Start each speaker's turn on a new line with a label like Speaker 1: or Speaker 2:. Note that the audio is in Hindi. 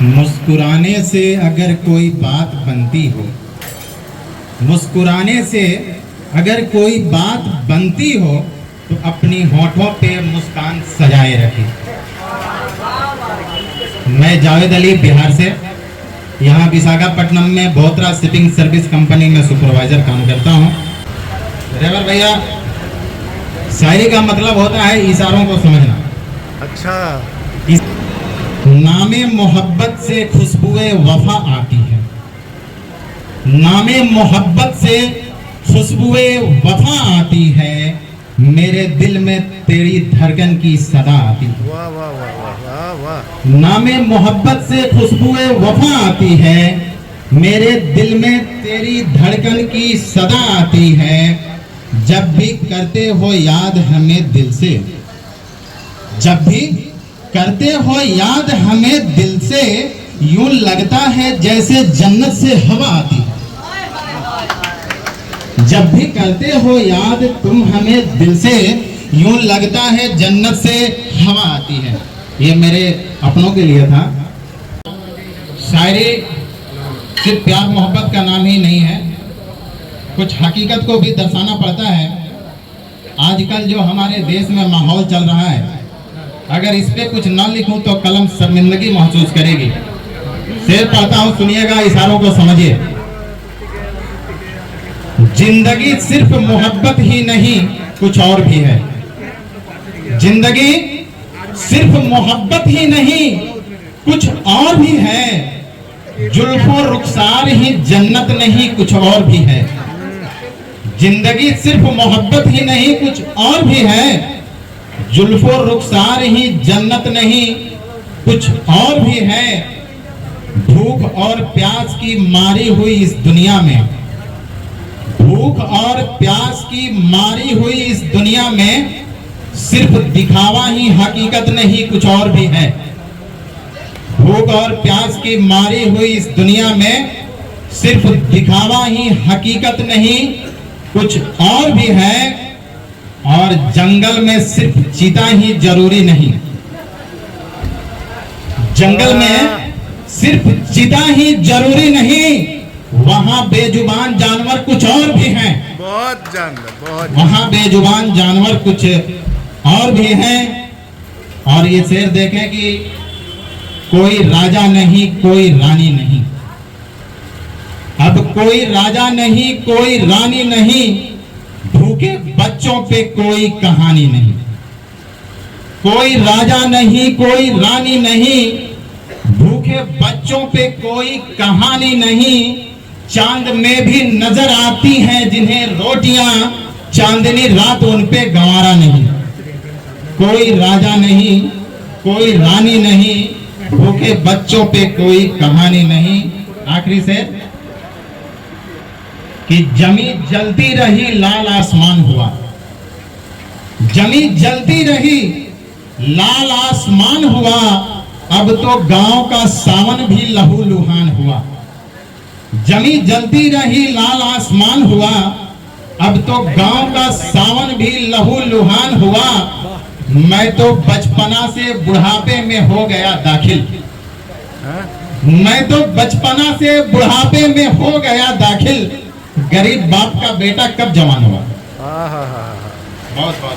Speaker 1: मुस्कुराने से अगर कोई बात बनती हो, मुस्कुराने से अगर कोई बात बनती हो तो अपनी होठों पे मुस्कान सजाए रखे। मैं जावेद अली बिहार से यहाँ विशाखापट्टनम में बोत्रा शिपिंग सर्विस कंपनी में सुपरवाइजर काम करता हूँ। ड्राइवर भैया, शायरी का मतलब होता है इशारों को समझना।
Speaker 2: अच्छा,
Speaker 1: नामे मोहब्बत से खुशबुए वफा आती है, नामे मोहब्बत से खुशबुए वफा आती है, मेरे दिल में तेरी धड़कन की सदा आती है।
Speaker 2: वाह वाह वाह वाह वाह।
Speaker 1: नामे मोहब्बत से खुशबुए वफा आती है, मेरे दिल में तेरी धड़कन की सदा आती है, जब भी करते हो याद हमें दिल से, जब भी करते हो याद हमें दिल से, यूं लगता है जैसे जन्नत से हवा आती है। जब भी करते हो याद तुम हमें दिल से, यूं लगता है जन्नत से हवा आती है। ये मेरे अपनों के लिए था। शायरी सिर्फ प्यार मोहब्बत का नाम ही नहीं है, कुछ हकीकत को भी दर्शाना पड़ता है। आजकल जो हमारे देश में माहौल चल रहा है, अगर इस पे कुछ ना लिखूं तो कलम शर्मिंदगी महसूस करेगी। शेर पढ़ता हूं, सुनिएगा, इशारों को समझिए। जिंदगी सिर्फ मोहब्बत ही नहीं कुछ और भी है, जिंदगी सिर्फ मोहब्बत ही नहीं कुछ और भी है, जुल्फो रुखसार ही जन्नत नहीं कुछ और भी है। जिंदगी सिर्फ मोहब्बत ही नहीं कुछ और भी है, जुल्फो रुखसार ही जन्नत नहीं कुछ और भी है। भूख और प्यास की मारी हुई इस दुनिया में, भूख और प्यास की मारी हुई इस दुनिया में, सिर्फ दिखावा ही हकीकत नहीं कुछ और भी है। भूख और प्यास की मारी हुई इस दुनिया में, सिर्फ दिखावा ही हकीकत नहीं कुछ और भी है। और जंगल में सिर्फ चीता ही जरूरी नहीं, जंगल में सिर्फ चीता ही जरूरी नहीं, वहां बेजुबान जानवर कुछ और भी हैं।
Speaker 2: बहुत जानवर, बहुत
Speaker 1: वहां बेजुबान जानवर कुछ और भी हैं। और ये शेर देखें कि कोई राजा नहीं कोई रानी नहीं, अब कोई राजा नहीं कोई रानी नहीं, भूखे बच्चों पे कोई कहानी नहीं। कोई राजा नहीं कोई रानी नहीं, भूखे बच्चों पे कोई कहानी नहीं, चांद में भी नजर आती हैं जिन्हें रोटियां, चांदनी रात उन पे गंवारा नहीं। कोई राजा नहीं कोई रानी नहीं, भूखे बच्चों पे कोई कहानी नहीं। आखिरी शेर कि जमी जलती रही लाल आसमान हुआ, जमी जलती रही लाल आसमान हुआ, अब तो गांव का सावन भी लहू लुहान हुआ। जमी जलती रही लाल आसमान हुआ, अब तो गांव का सावन भी लहू लुहान हुआ, मैं तो बचपना से बुढ़ापे में हो गया दाखिल, मैं तो बचपना से बुढ़ापे में हो गया दाखिल, गरीब बाप का बेटा कब जवान हुआ।
Speaker 2: बहुत बहुत